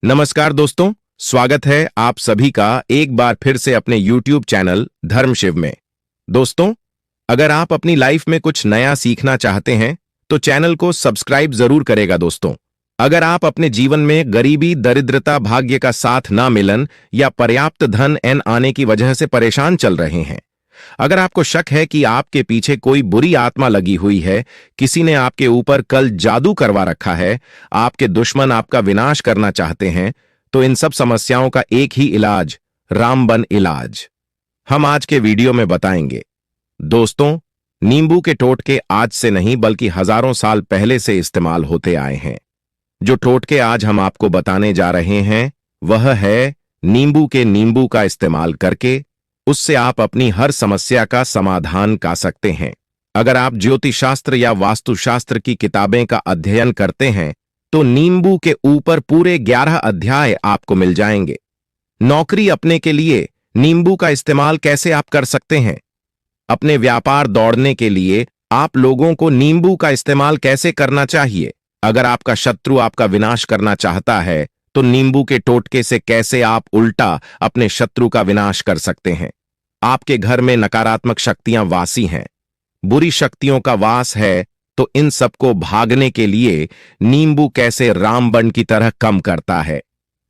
नमस्कार दोस्तों, स्वागत है आप सभी का एक बार फिर से अपने YouTube चैनल धर्मशिव में। दोस्तों, अगर आप अपनी लाइफ में कुछ नया सीखना चाहते हैं तो चैनल को सब्सक्राइब जरूर करेगा। दोस्तों, अगर आप अपने जीवन में गरीबी, दरिद्रता, भाग्य का साथ ना मिलन या पर्याप्त धन न आने की वजह से परेशान चल रहे हैं, अगर आपको शक है कि आपके पीछे कोई बुरी आत्मा लगी हुई है, किसी ने आपके ऊपर कल जादू करवा रखा है, आपके दुश्मन आपका विनाश करना चाहते हैं, तो इन सब समस्याओं का एक ही इलाज, रामबन इलाज, हम आज के वीडियो में बताएंगे। दोस्तों, नींबू के टोटके आज से नहीं बल्कि हजारों साल पहले से इस्तेमाल होते आए हैं। जो टोटके आज हम आपको बताने जा रहे हैं वह है नींबू का इस्तेमाल करके उससे आप अपनी हर समस्या का समाधान कर सकते हैं। अगर आप ज्योतिष शास्त्र या वास्तुशास्त्र की किताबें का अध्ययन करते हैं तो नींबू के ऊपर पूरे 11 अध्याय आपको मिल जाएंगे। नौकरी अपने के लिए नींबू का इस्तेमाल कैसे आप कर सकते हैं? अपने व्यापार दौड़ने के लिए आप लोगों को नींबू का इस्तेमाल कैसे करना चाहिए? अगर आपका शत्रु आपका विनाश करना चाहता है तो नींबू के टोटके से कैसे आप उल्टा अपने शत्रु का विनाश कर सकते हैं? आपके घर में नकारात्मक शक्तियां वासी हैं, बुरी शक्तियों का वास है, तो इन सबको भागने के लिए नींबू कैसे रामबन की तरह कम करता है,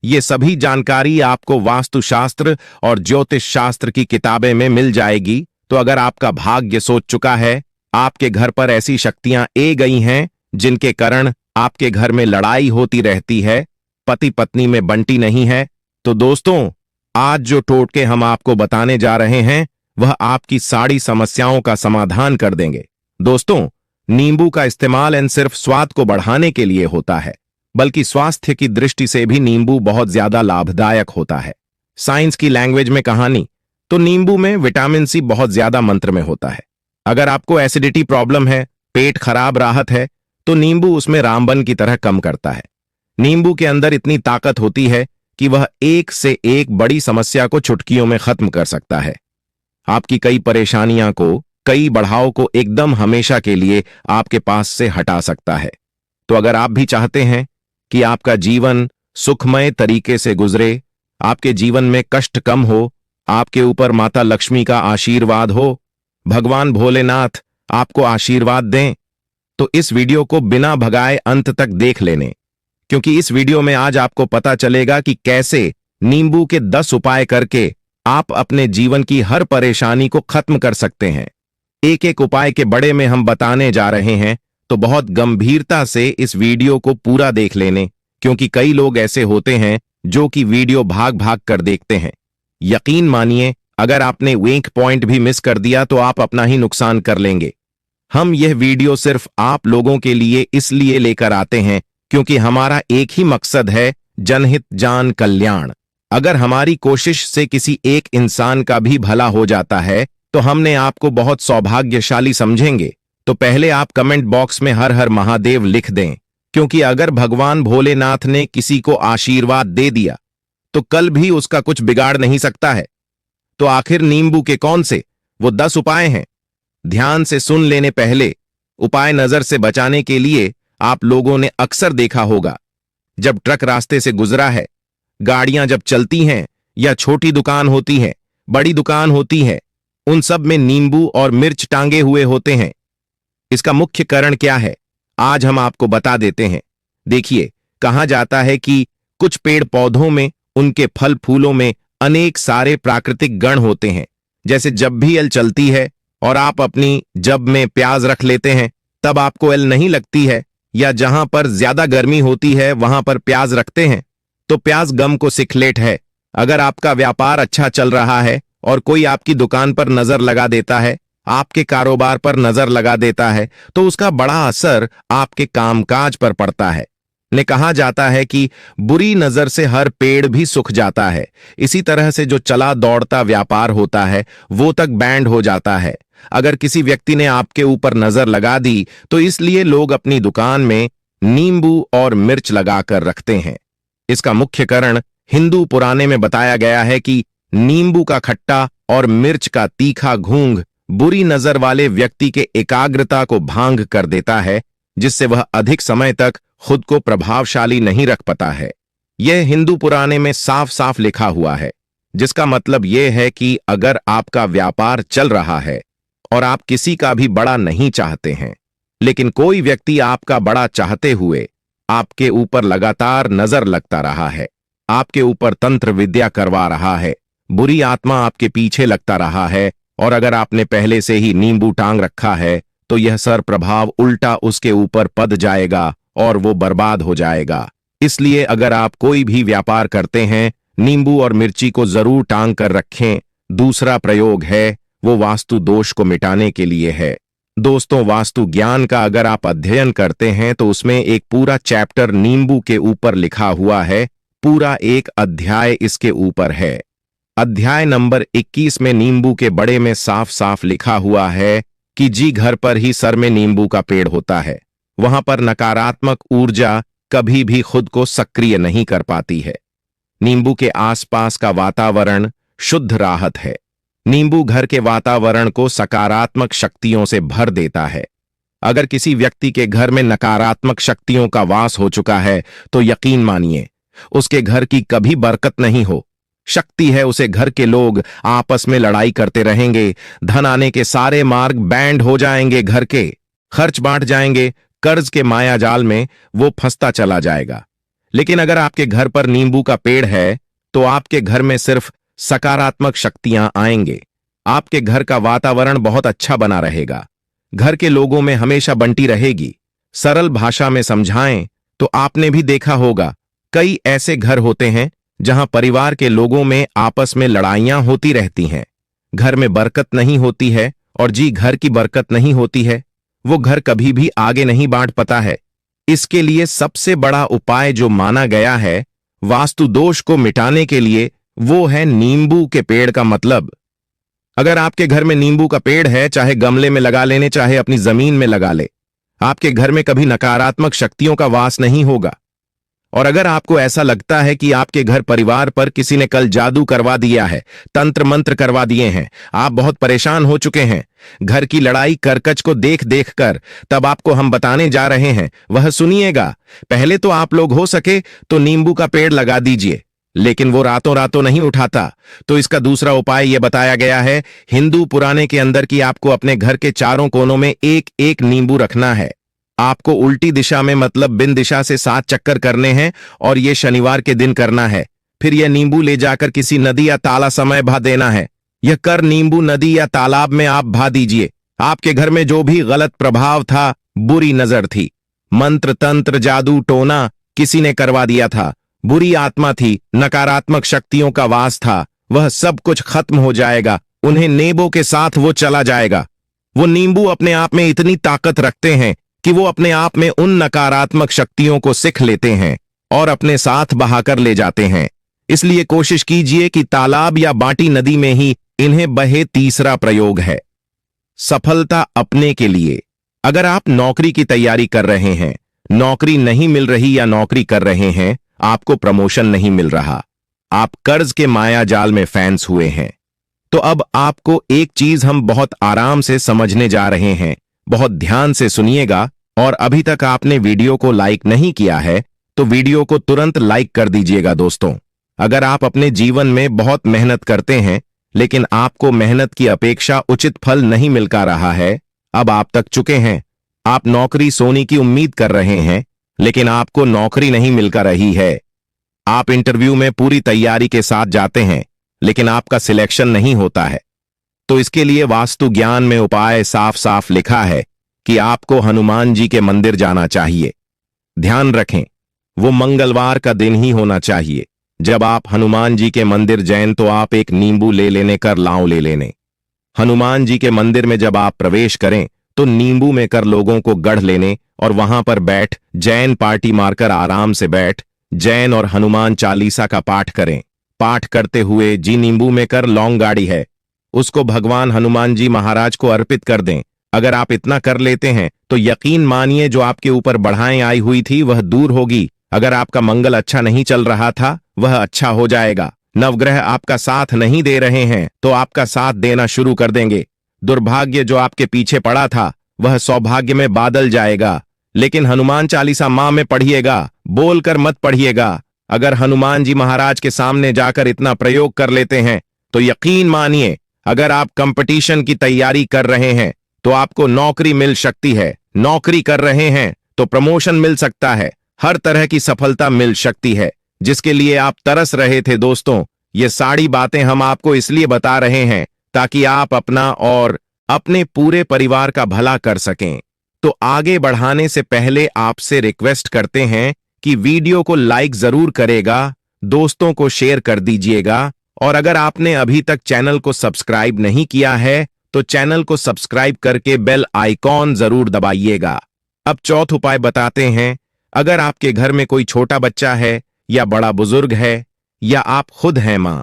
ये सभी जानकारी आपको वास्तुशास्त्र और ज्योतिष शास्त्र की किताबें में मिल जाएगी। तो अगर आपका भाग्य सोच चुका है, आपके घर पर ऐसी शक्तियां आ गई हैं जिनके कारण आपके घर में लड़ाई होती रहती है, पति पत्नी में बंटी नहीं है, तो दोस्तों, आज जो टोटके हम आपको बताने जा रहे हैं वह आपकी सारी समस्याओं का समाधान कर देंगे। दोस्तों, नींबू का इस्तेमाल न सिर्फ स्वाद को बढ़ाने के लिए होता है बल्कि स्वास्थ्य की दृष्टि से भी नींबू बहुत ज्यादा लाभदायक होता है। साइंस की लैंग्वेज में कहानी तो नींबू में विटामिन सी बहुत ज्यादा मात्रा में होता है। अगर आपको एसिडिटी प्रॉब्लम है, पेट खराब राहत है, तो नींबू उसमें रामबन की तरह कम करता है। नींबू के अंदर इतनी ताकत होती है कि वह एक से एक बड़ी समस्या को चुटकियों में खत्म कर सकता है। आपकी कई परेशानियां को, कई बढ़ाव को एकदम हमेशा के लिए आपके पास से हटा सकता है। तो अगर आप भी चाहते हैं कि आपका जीवन सुखमय तरीके से गुजरे, आपके जीवन में कष्ट कम हो, आपके ऊपर माता लक्ष्मी का आशीर्वाद हो, भगवान भोलेनाथ आपको आशीर्वाद दें, तो इस वीडियो को बिना भगाए अंत तक देख लेने, क्योंकि इस वीडियो में आज आपको पता चलेगा कि कैसे नींबू के 10 उपाय करके आप अपने जीवन की हर परेशानी को खत्म कर सकते हैं। एक एक उपाय के बड़े में हम बताने जा रहे हैं, तो बहुत गंभीरता से इस वीडियो को पूरा देख लेने, क्योंकि कई लोग ऐसे होते हैं जो कि वीडियो भाग भाग कर देखते हैं। यकीन मानिए, अगर आपने एक पॉइंट भी मिस कर दिया तो आप अपना ही नुकसान कर लेंगे। हम यह वीडियो सिर्फ आप लोगों के लिए इसलिए लेकर आते हैं क्योंकि हमारा एक ही मकसद है, जनहित जान कल्याण। अगर हमारी कोशिश से किसी एक इंसान का भी भला हो जाता है तो हमने आपको बहुत सौभाग्यशाली समझेंगे। तो पहले आप कमेंट बॉक्स में हर हर महादेव लिख दें, क्योंकि अगर भगवान भोलेनाथ ने किसी को आशीर्वाद दे दिया तो कल भी उसका कुछ बिगाड़ नहीं सकता है। तो आखिर नींबू के कौन से वो 10 उपाय हैं? ध्यान से सुन लेने पहले उपाय नजर से बचाने के लिए आप लोगों ने अक्सर देखा होगा, जब ट्रक रास्ते से गुजरा है, गाड़ियां जब चलती हैं या छोटी दुकान होती है, बड़ी दुकान होती है, उन सब में नींबू और मिर्च टांगे हुए होते हैं। इसका मुख्य कारण क्या है, आज हम आपको बता देते हैं। देखिए, कहा जाता है कि कुछ पेड़ पौधों में, उनके फल फूलों में अनेक सारे प्राकृतिक गण होते हैं। जैसे जब भी एल चलती है और आप अपनी जब में प्याज रख लेते हैं तब आपको एल नहीं लगती है, या जहां पर ज्यादा गर्मी होती है वहां पर प्याज रखते हैं तो प्याज गम को सिखलेट है। अगर आपका व्यापार अच्छा चल रहा है और कोई आपकी दुकान पर नजर लगा देता है, आपके कारोबार पर नजर लगा देता है, तो उसका बड़ा असर आपके कामकाज पर पड़ता है। ने कहा जाता है कि बुरी नजर से हर पेड़ भी सूख जाता है। इसी तरह से जो चला दौड़ता व्यापार होता है वो तक बैंड हो जाता है। अगर किसी व्यक्ति ने आपके ऊपर नजर लगा दी तो इसलिए लोग अपनी दुकान में नींबू और मिर्च लगाकर रखते हैं। इसका मुख्य कारण हिंदू पुराने में बताया गया है कि नींबू का खट्टा और मिर्च का तीखा घूंघ बुरी नजर वाले व्यक्ति के एकाग्रता को भांग कर देता है, जिससे वह अधिक समय तक खुद को प्रभावशाली नहीं रख पाता है। यह हिंदू पुराने में साफ साफ लिखा हुआ है, जिसका मतलब यह है कि अगर आपका व्यापार चल रहा है और आप किसी का भी बड़ा नहीं चाहते हैं, लेकिन कोई व्यक्ति आपका बड़ा चाहते हुए आपके ऊपर लगातार नजर लगता रहा है, आपके ऊपर तंत्र विद्या करवा रहा है, बुरी आत्मा आपके पीछे लगता रहा है, और अगर आपने पहले से ही नींबू टांग रखा है तो यह सर प्रभाव उल्टा उसके ऊपर पद जाएगा और वो बर्बाद हो जाएगा। इसलिए अगर आप कोई भी व्यापार करते हैं, नींबू और मिर्ची को जरूर टांग कर रखें। दूसरा प्रयोग है वो वास्तु दोष को मिटाने के लिए है। दोस्तों, वास्तु ज्ञान का अगर आप अध्ययन करते हैं तो उसमें एक पूरा चैप्टर नींबू के ऊपर लिखा हुआ है, पूरा एक अध्याय इसके ऊपर है। अध्याय नंबर 21 में नींबू के बड़े में साफ साफ लिखा हुआ है कि जी घर पर ही सर में नींबू का पेड़ होता है, वहां पर नकारात्मक ऊर्जा कभी भी खुद को सक्रिय नहीं कर पाती है। नींबू के आसपास का वातावरण शुद्ध राहत है। नींबू घर के वातावरण को सकारात्मक शक्तियों से भर देता है। अगर किसी व्यक्ति के घर में नकारात्मक शक्तियों का वास हो चुका है तो यकीन मानिए उसके घर की कभी बरकत नहीं हो। शक्ति है उसे घर के लोग आपस में लड़ाई करते रहेंगे, धन आने के सारे मार्ग बैंड हो जाएंगे, घर के खर्च बांट जाएंगे, कर्ज के माया जाल में वो फंसता चला जाएगा। लेकिन अगर आपके घर पर नींबू का पेड़ है तो आपके घर में सिर्फ सकारात्मक शक्तियां आएंगे। आपके घर का वातावरण बहुत अच्छा बना रहेगा। घर के लोगों में हमेशा बंटी रहेगी। सरल भाषा में समझाएं तो आपने भी देखा होगा कई ऐसे घर होते हैं जहां परिवार के लोगों में आपस में लड़ाइयां होती रहती हैं। घर में बरकत नहीं होती है, और जी घर की बरकत नहीं होती है, वो घर कभी भी आगे नहीं बढ़ पाता है। इसके लिए सबसे बड़ा उपाय जो माना गया है वास्तु दोष को मिटाने के लिए, वो है नींबू के पेड़ का मतलब। अगर आपके घर में नींबू का पेड़ है, चाहे गमले में लगा लेने चाहे अपनी जमीन में लगा ले, आपके घर में कभी नकारात्मक शक्तियों का वास नहीं होगा। और अगर आपको ऐसा लगता है कि आपके घर परिवार पर किसी ने कल जादू करवा दिया है, तंत्र मंत्र करवा दिए हैं, आप बहुत परेशान हो चुके हैं घर की लड़ाई करकच को देख देख कर, तब आपको हम बताने जा रहे हैं, वह सुनिएगा। पहले तो आप लोग हो सके तो नींबू का पेड़ लगा दीजिए, लेकिन वो रातों रातों नहीं उठाता। तो इसका दूसरा उपाय यह बताया गया है हिंदू पुराने के अंदर कि आपको अपने घर के चारों कोनों में एक एक नींबू रखना है। आपको उल्टी दिशा में मतलब बिन दिशा से 7 चक्कर करने हैं, और ये शनिवार के दिन करना है। फिर यह नींबू ले जाकर किसी नदी या ताला समय बहा देना है। यह कर नींबू नदी या तालाब में आप बहा दीजिए। आपके घर में जो भी गलत प्रभाव था, बुरी नजर थी, मंत्र तंत्र जादू टोना किसी ने करवा दिया था, बुरी आत्मा थी, नकारात्मक शक्तियों का वास था, वह सब कुछ खत्म हो जाएगा। उन्हें नींबू के साथ वो चला जाएगा। वो नींबू अपने आप में इतनी ताकत रखते हैं कि वो अपने आप में उन नकारात्मक शक्तियों को सिख लेते हैं और अपने साथ बहाकर ले जाते हैं। इसलिए कोशिश कीजिए कि तालाब या बाटी नदी में ही इन्हें बहे। तीसरा प्रयोग है सफलता अपने के लिए। अगर आप नौकरी की तैयारी कर रहे हैं, नौकरी नहीं मिल रही, या नौकरी कर रहे हैं आपको प्रमोशन नहीं मिल रहा, आप कर्ज के माया जाल में फंस हुए हैं, तो अब आपको एक चीज हम बहुत आराम से समझने जा रहे हैं। बहुत ध्यान से सुनिएगा, और अभी तक आपने वीडियो को लाइक नहीं किया है तो वीडियो को तुरंत लाइक कर दीजिएगा। दोस्तों, अगर आप अपने जीवन में बहुत मेहनत करते हैं लेकिन आपको मेहनत की अपेक्षा उचित फल नहीं मिल का रहा है, अब आप तक चुके हैं, आप नौकरी सोने की उम्मीद कर रहे हैं लेकिन आपको नौकरी नहीं मिल का रही है, आप इंटरव्यू में पूरी तैयारी के साथ जाते हैं लेकिन आपका सिलेक्शन नहीं होता है, तो इसके लिए वास्तु ज्ञान में उपाय साफ साफ लिखा है कि आपको हनुमान जी के मंदिर जाना चाहिए। ध्यान रखें, वो मंगलवार का दिन ही होना चाहिए। जब आप हनुमान जी के मंदिर जाएं तो आप एक नींबू ले लेने कर लाव ले लेने। हनुमान जी के मंदिर में जब आप प्रवेश करें तो नींबू में कर लोगों को गढ़ लेने और वहां पर बैठ जैन पार्टी मारकर आराम से बैठ जैन और हनुमान चालीसा का पाठ करें। पाठ करते हुए जी नींबू में कर लौंग गाड़ी है उसको भगवान हनुमान जी महाराज को अर्पित कर दें। अगर आप इतना कर लेते हैं तो यकीन मानिए जो आपके ऊपर बढ़ाएं आई हुई थी वह दूर होगी। अगर आपका मंगल अच्छा नहीं चल रहा था वह अच्छा हो जाएगा। नवग्रह आपका साथ नहीं दे रहे हैं तो आपका साथ देना शुरू कर देंगे। दुर्भाग्य जो आपके पीछे पड़ा था वह सौभाग्य में बादल जाएगा। लेकिन हनुमान चालीसा मां में पढ़िएगा, बोलकर मत पढ़िएगा। अगर हनुमान जी महाराज के सामने जाकर इतना प्रयोग कर लेते हैं तो यकीन मानिए, अगर आप कंपटीशन की तैयारी कर रहे हैं तो आपको नौकरी मिल सकती है, नौकरी कर रहे हैं तो प्रमोशन मिल सकता है, हर तरह की सफलता मिल सकती है जिसके लिए आप तरस रहे थे। दोस्तों, ये सारी बातें हम आपको इसलिए बता रहे हैं ताकि आप अपना और अपने पूरे परिवार का भला कर सकें। तो आगे बढ़ाने से पहले आपसे रिक्वेस्ट करते हैं कि वीडियो को लाइक जरूर करेगा, दोस्तों को शेयर कर दीजिएगा, और अगर आपने अभी तक चैनल को सब्सक्राइब नहीं किया है तो चैनल को सब्सक्राइब करके बेल आइकॉन जरूर दबाइएगा। अब चौथा उपाय बताते हैं। अगर आपके घर में कोई छोटा बच्चा है या बड़ा बुजुर्ग है या आप खुद हैं मां,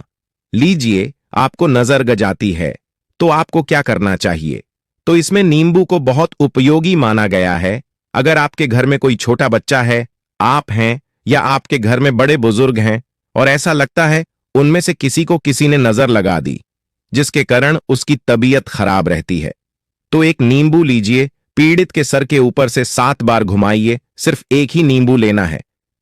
लीजिए आपको नजर गज आती है, तो आपको क्या करना चाहिए? तो इसमें नींबू को बहुत उपयोगी माना गया है। अगर आपके घर में कोई छोटा बच्चा है, आप हैं या आपके घर में बड़े बुजुर्ग हैं और ऐसा लगता है उनमें से किसी को किसी ने नजर लगा दी जिसके कारण उसकी तबीयत खराब रहती है, तो एक नींबू लीजिए, पीड़ित के सर के ऊपर से 7 बार घुमाइए। सिर्फ एक ही नींबू लेना है।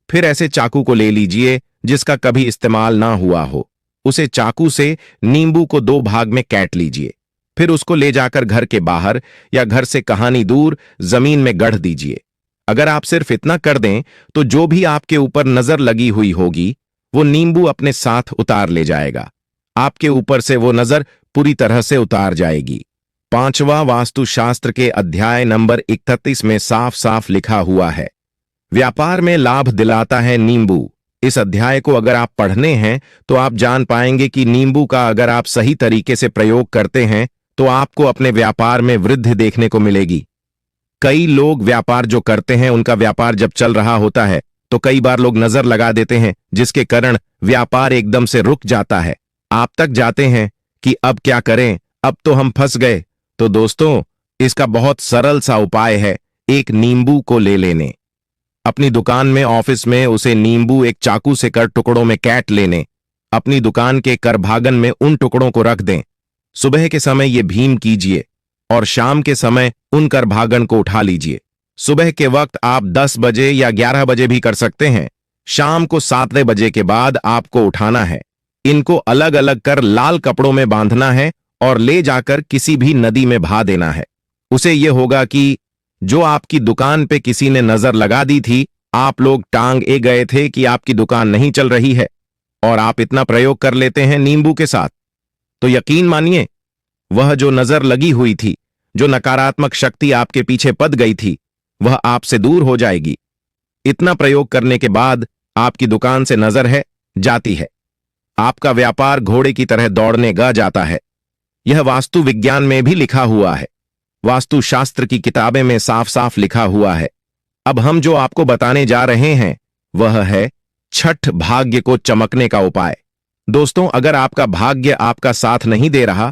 फिर ऐसे चाकू को ले लीजिए जिसका कभी इस्तेमाल ना हुआ हो, उसे चाकू से नींबू को 2 भाग में काट लीजिए। फिर उसको ले जाकर घर के बाहर या घर से कहानी दूर जमीन में गढ़ दीजिए। अगर आप सिर्फ इतना कर दें तो जो भी आपके ऊपर नजर लगी हुई होगी वो नींबू अपने साथ उतार ले जाएगा, आपके ऊपर से वो नजर पूरी तरह से उतार जाएगी। 5वां वास्तुशास्त्र के अध्याय नंबर 31 में साफ साफ लिखा हुआ है, व्यापार में लाभ दिलाता है नींबू। इस अध्याय को अगर आप पढ़ने हैं तो आप जान पाएंगे कि नींबू का अगर आप सही तरीके से प्रयोग करते हैं तो आपको अपने व्यापार में वृद्धि देखने को मिलेगी। कई लोग व्यापार जो करते हैं उनका व्यापार जब चल रहा होता है तो कई बार लोग नजर लगा देते हैं जिसके कारण व्यापार एकदम से रुक जाता है। आप तक जाते हैं कि अब क्या करें, अब तो हम फंस गए। तो दोस्तों, इसका बहुत सरल सा उपाय है, एक नींबू को ले लेने, अपनी दुकान में ऑफिस में उसे नींबू एक चाकू से कर टुकड़ों में काट लेने, अपनी दुकान के करभागन में उन टुकड़ों को रख दें। सुबह के समय ये भीम कीजिए और शाम के समय उन करभागन को उठा लीजिए। सुबह के वक्त आप 10 बजे या 11 बजे भी कर सकते हैं, शाम को 7 बजे के बाद आपको उठाना है। इनको अलग अलग कर लाल कपड़ों में बांधना है और ले जाकर किसी भी नदी में बहा देना है। उसे यह होगा कि जो आपकी दुकान पे किसी ने नजर लगा दी थी, आप लोग टांग ए गए थे कि आपकी दुकान नहीं चल रही है, और आप इतना प्रयोग कर लेते हैं नींबू के साथ, तो यकीन मानिए वह जो नजर लगी हुई थी, जो नकारात्मक शक्ति आपके पीछे पद गई थी, वह आपसे दूर हो जाएगी। इतना प्रयोग करने के बाद आपकी दुकान से नजर है जाती है, आपका व्यापार घोड़े की तरह दौड़ने गा जाता है। यह वास्तु विज्ञान में भी लिखा हुआ है, वास्तुशास्त्र की किताबें में साफ साफ लिखा हुआ है। अब हम जो आपको बताने जा रहे हैं वह है छठ भाग्य को चमकने का उपाय। दोस्तों, अगर आपका भाग्य आपका साथ नहीं दे रहा,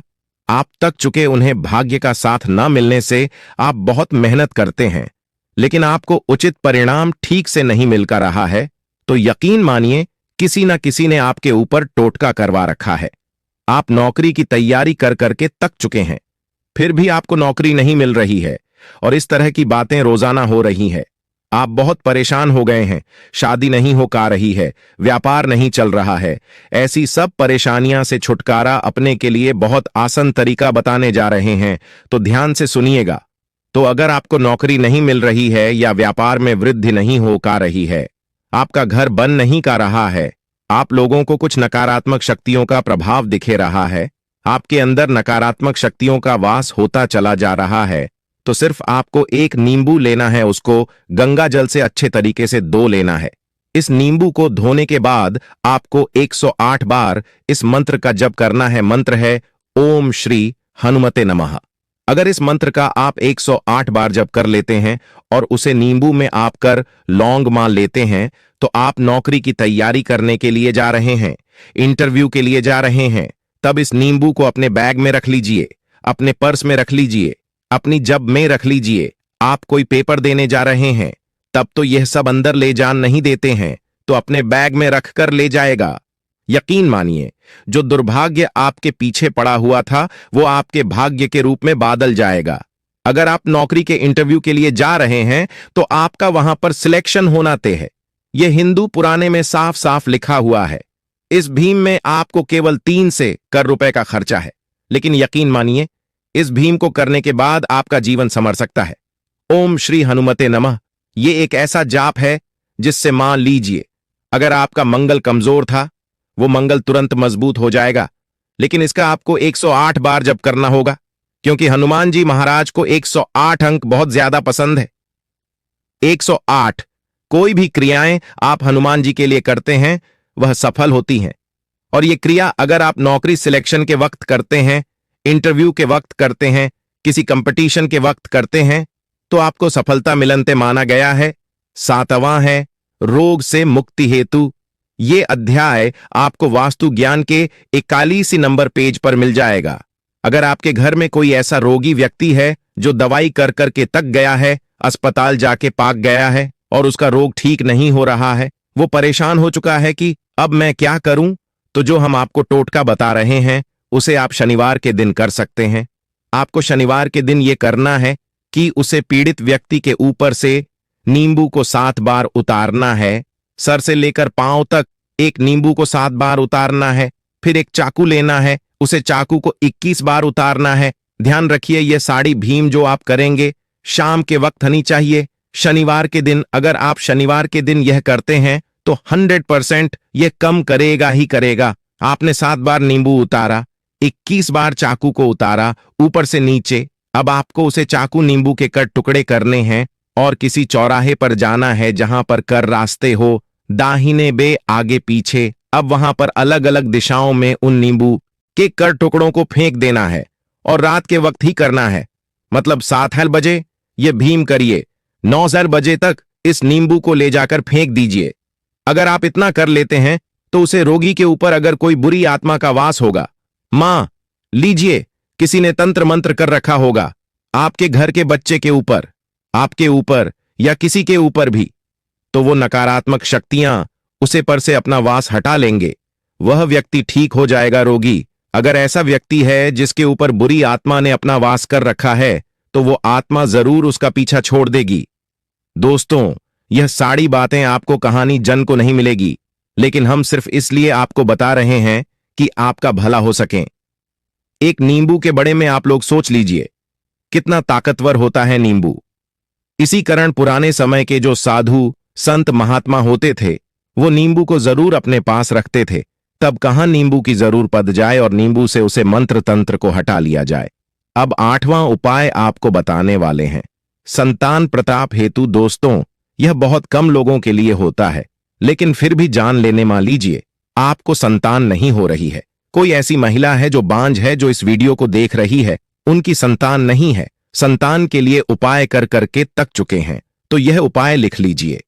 आप तक चुके उन्हें भाग्य का साथ ना मिलने से आप बहुत मेहनत करते हैं लेकिन आपको उचित परिणाम ठीक से नहीं मिलकर रहा है, तो यकीन मानिए किसी न किसी ने आपके ऊपर टोटका करवा रखा है। आप नौकरी की तैयारी कर करके तक चुके हैं, फिर भी आपको नौकरी नहीं मिल रही है और इस तरह की बातें रोजाना हो रही है। आप बहुत परेशान हो गए हैं, शादी नहीं हो पा रही है, व्यापार नहीं चल रहा है। ऐसी सब परेशानियां से छुटकारा अपने के लिए बहुत आसान तरीका बताने जा रहे हैं, तो ध्यान से सुनिएगा। तो अगर आपको नौकरी नहीं मिल रही है या व्यापार में वृद्धि नहीं हो पा रही है, आपका घर बन नहीं का रहा है, आप लोगों को कुछ नकारात्मक शक्तियों का प्रभाव दिखे रहा है, आपके अंदर नकारात्मक शक्तियों का वास होता चला जा रहा है, तो सिर्फ आपको एक नींबू लेना है, उसको गंगा जल से अच्छे तरीके से धो लेना है। इस नींबू को धोने के बाद आपको 108 बार इस मंत्र का जप करना है। मंत्र है ओम श्री हनुमते नमः। अगर इस मंत्र का आप 108 बार जप कर लेते हैं और उसे नींबू में आप कर लौंग मान लेते हैं, तो आप नौकरी की तैयारी करने के लिए जा रहे हैं, इंटरव्यू के लिए जा रहे हैं, तब इस नींबू को अपने बैग में रख लीजिए, अपने पर्स में रख लीजिए, अपनी जब में रख लीजिए। आप कोई पेपर देने जा रहे हैं, तब तो यह सब अंदर ले जान नहीं देते हैं, तो अपने बैग में रखकर ले जाएगा। यकीन मानिए, जो दुर्भाग्य आपके पीछे पड़ा हुआ था वो आपके भाग्य के रूप में बादल जाएगा। अगर आप नौकरी के इंटरव्यू के लिए जा रहे हैं तो आपका वहां पर सिलेक्शन होना तय है। यह हिंदू पुराने में साफ साफ लिखा हुआ है। इस भीम में आपको केवल 3 से कर रुपए का खर्चा है, लेकिन यकीन मानिए इस भीम को करने के बाद आपका जीवन संवर सकता है। ओम श्री हनुमते नमः। ये एक ऐसा जाप है जिससे मान लीजिए अगर आपका मंगल कमजोर था, वो मंगल तुरंत मजबूत हो जाएगा। लेकिन इसका आपको 108 बार जप करना होगा, क्योंकि हनुमान जी महाराज को 108 अंक बहुत ज्यादा पसंद है। 108। कोई भी क्रियाएं आप हनुमान जी के लिए करते हैं वह सफल होती हैं। और ये क्रिया अगर आप नौकरी सिलेक्शन के वक्त करते हैं, इंटरव्यू के वक्त करते हैं, किसी कंपटीशन के वक्त करते हैं, तो आपको सफलता मिलनते माना गया है। 7वां है रोग से मुक्ति हेतु। ये अध्याय आपको वास्तु ज्ञान के 41 नंबर पेज पर मिल जाएगा। अगर आपके घर में कोई ऐसा रोगी व्यक्ति है जो दवाई कर करके तक गया है, अस्पताल जाके पाक गया है और उसका रोग ठीक नहीं हो रहा है, वो परेशान हो चुका है कि अब मैं क्या करूं, तो जो हम आपको टोटका बता रहे हैं उसे आप शनिवार के दिन कर सकते हैं। आपको शनिवार के दिन यह करना है कि उसे पीड़ित व्यक्ति के ऊपर से नींबू को 7 बार उतारना है। सर से लेकर पांव तक एक नींबू को 7 बार उतारना है। फिर एक चाकू लेना है, उसे चाकू को 21 बार उतारना है। ध्यान रखिए यह साड़ी भीम जो आप करेंगे शाम के वक्त होनी चाहिए। शनिवार के दिन अगर आप शनिवार के दिन यह करते हैं तो 100% यह कम करेगा ही करेगा। आपने 7 बार नींबू उतारा, 21 बार चाकू को उतारा ऊपर से नीचे। अब आपको उसे चाकू नींबू के कट टुकड़े करने हैं और किसी चौराहे पर जाना है जहां पर कर रास्ते हो, दाहिने बे आगे पीछे। अब वहां पर अलग अलग दिशाओं में उन नींबू के कर टुकड़ों को फेंक देना है और रात के वक्त ही करना है। मतलब 7 बजे ये भीम करिए, 9 बजे तक इस नींबू को ले जाकर फेंक दीजिए। अगर आप इतना कर लेते हैं तो उसे रोगी के ऊपर अगर कोई बुरी आत्मा का वास होगा, मां लीजिए किसी ने तंत्र मंत्र कर रखा होगा आपके घर के बच्चे के ऊपर, आपके ऊपर या किसी के ऊपर भी, तो वो नकारात्मक शक्तियां उसे पर से अपना वास हटा लेंगे। वह व्यक्ति ठीक हो जाएगा रोगी। अगर ऐसा व्यक्ति है जिसके ऊपर बुरी आत्मा ने अपना वास कर रखा है तो वो आत्मा जरूर उसका पीछा छोड़ देगी। दोस्तों, यह सारी बातें आपको कहानी जन को नहीं मिलेगी, लेकिन हम सिर्फ इसलिए आपको बता रहे हैं कि आपका भला हो सके। एक नींबू के बड़े में आप लोग सोच लीजिए कितना ताकतवर होता है नींबू। इसी कारण पुराने समय के जो साधु संत महात्मा होते थे वो नींबू को जरूर अपने पास रखते थे। तब कहां नींबू की जरूर पद जाए और नींबू से उसे मंत्र तंत्र को हटा लिया जाए। अब 8वां उपाय आपको बताने वाले हैं, संतान प्रताप हेतु। दोस्तों, यह बहुत कम लोगों के लिए होता है, लेकिन फिर भी जान लेने मान लीजिए आपको संतान नहीं हो रही है। कोई ऐसी महिला है जो बांझ है जो इस वीडियो को देख रही है, उनकी संतान नहीं है, संतान के लिए उपाय कर करके तक चुके हैं, तो यह उपाय लिख लीजिए।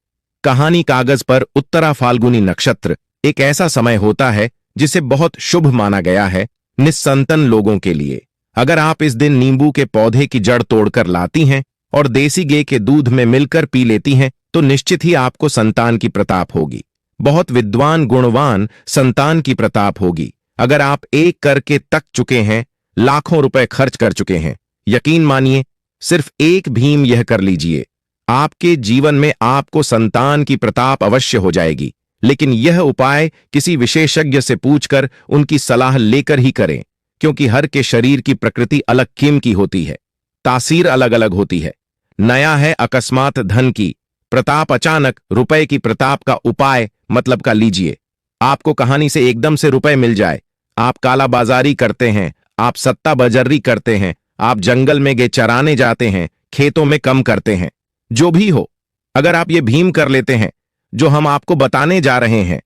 कहानी कागज पर उत्तरा फाल्गुनी नक्षत्र एक ऐसा समय होता है जिसे बहुत शुभ माना गया है निस्संतान लोगों के लिए। अगर आप इस दिन नींबू के पौधे की जड़ तोड़कर लाती हैं और देसी गाय के दूध में मिलकर पी लेती हैं तो निश्चित ही आपको संतान की प्रताप होगी। बहुत विद्वान गुणवान संतान की प्रताप होगी। अगर आप एक करके तक चुके हैं, लाखों रुपए खर्च कर चुके हैं, यकीन मानिए सिर्फ एक भीम यह कर लीजिए, आपके जीवन में आपको संतान की प्रताप अवश्य हो जाएगी। लेकिन यह उपाय किसी विशेषज्ञ से पूछकर उनकी सलाह लेकर ही करें, क्योंकि हर के शरीर की प्रकृति अलग किम की होती है, तासीर अलग अलग होती है। नया है अकस्मात धन की प्रताप, अचानक रुपए की प्रताप का उपाय मतलब का लीजिए। आपको कहानी से एकदम से रुपए मिल जाए, आप काला बाजारी करते हैं, आप सत्ता बजर्री करते हैं, आप जंगल में गे चराने जाते हैं, खेतों में कम करते हैं, जो भी हो, अगर आप ये भीम कर लेते हैं जो हम आपको बताने जा रहे हैं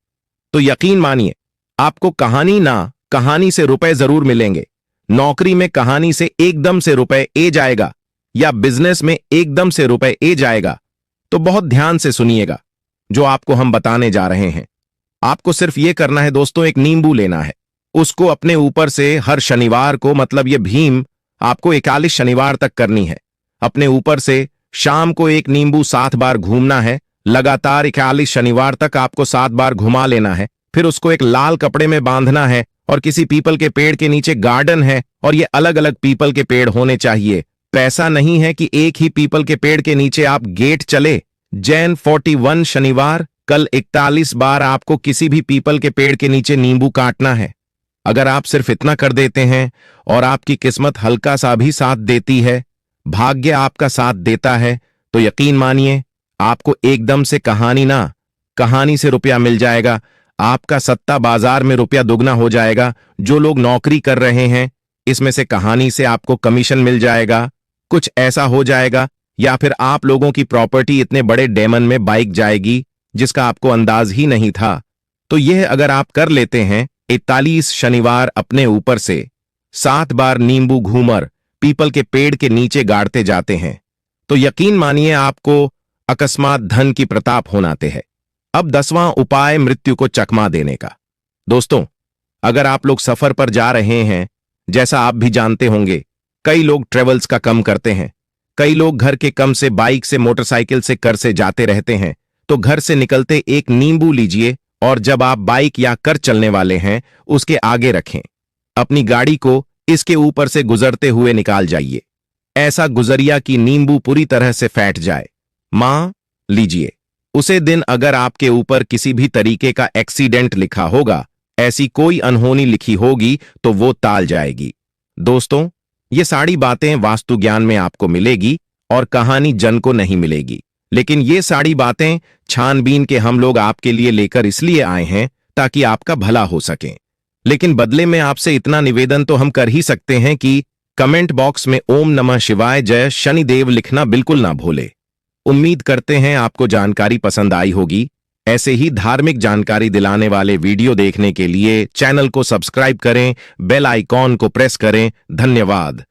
तो यकीन मानिए आपको कहानी से रुपए जरूर मिलेंगे। नौकरी में कहानी से एकदम से रुपए ए जाएगा या बिजनेस में एकदम से रुपए ए जाएगा, तो बहुत ध्यान से सुनिएगा जो आपको हम बताने जा रहे हैं। आपको सिर्फ यह करना है दोस्तों, एक नींबू लेना है, उसको अपने ऊपर से हर शनिवार को, मतलब यह भीम आपको 41 शनिवार तक करनी है। अपने ऊपर से शाम को एक नींबू 7 बार घूमना है, लगातार 41 शनिवार तक आपको 7 बार घुमा लेना है। फिर उसको एक लाल कपड़े में बांधना है और किसी पीपल के पेड़ के नीचे गार्डन है और ये अलग अलग पीपल के पेड़ होने चाहिए। पैसा नहीं है कि एक ही पीपल के पेड़ के नीचे आप गेट चले। जैन 41 शनिवार कल 41 बार आपको किसी भी पीपल के पेड़ के नीचे नींबू काटना है। अगर आप सिर्फ इतना कर देते हैं और आपकी किस्मत हल्का सा भी साथ देती है, भाग्य आपका साथ देता है, तो यकीन मानिए आपको एकदम से कहानी से रुपया मिल जाएगा। आपका सत्ता बाजार में रुपया दुगना हो जाएगा। जो लोग नौकरी कर रहे हैं, इसमें से कहानी से आपको कमीशन मिल जाएगा। कुछ ऐसा हो जाएगा, या फिर आप लोगों की प्रॉपर्टी इतने बड़े डेमन में बाइक जाएगी जिसका आपको अंदाज ही नहीं था। तो यह अगर आप कर लेते हैं, 41 शनिवार अपने ऊपर से 7 बार नींबू घूमर पीपल के पेड़ के नीचे गाड़ते जाते हैं, तो यकीन मानिए आपको अकस्मात धन की प्रताप होनाते हैं। अब 10वां उपाय मृत्यु को चकमा देने का। दोस्तों, अगर आप लोग सफर पर जा रहे हैं, जैसा आप भी जानते होंगे, कई लोग ट्रेवल्स का कम करते हैं, कई लोग घर के कम से बाइक से मोटरसाइकिल से कर से जाते रहते हैं, तो घर से निकलते एक नींबू लीजिए और जब आप बाइक या कर चलने वाले हैं उसके आगे रखें। अपनी गाड़ी को इसके ऊपर से गुजरते हुए निकाल जाइए। ऐसा गुजरिया कि नींबू पूरी तरह से फैट जाए। मां लीजिए, उसे दिन अगर आपके ऊपर किसी भी तरीके का एक्सीडेंट लिखा होगा, ऐसी कोई अनहोनी लिखी होगी, तो वो टाल जाएगी। दोस्तों, ये सारी बातें वास्तु ज्ञान में आपको मिलेगी और कहानी जन को नहीं मिलेगी, लेकिन ये सारी बातें छानबीन के हम लोग आपके लिए लेकर इसलिए आए हैं ताकि आपका भला हो सके। लेकिन बदले में आपसे इतना निवेदन तो हम कर ही सकते हैं कि कमेंट बॉक्स में ओम नमः शिवाय जय शनिदेव लिखना बिल्कुल ना भूले। उम्मीद करते हैं आपको जानकारी पसंद आई होगी। ऐसे ही धार्मिक जानकारी दिलाने वाले वीडियो देखने के लिए चैनल को सब्सक्राइब करें, बेल आइकॉन को प्रेस करें। धन्यवाद।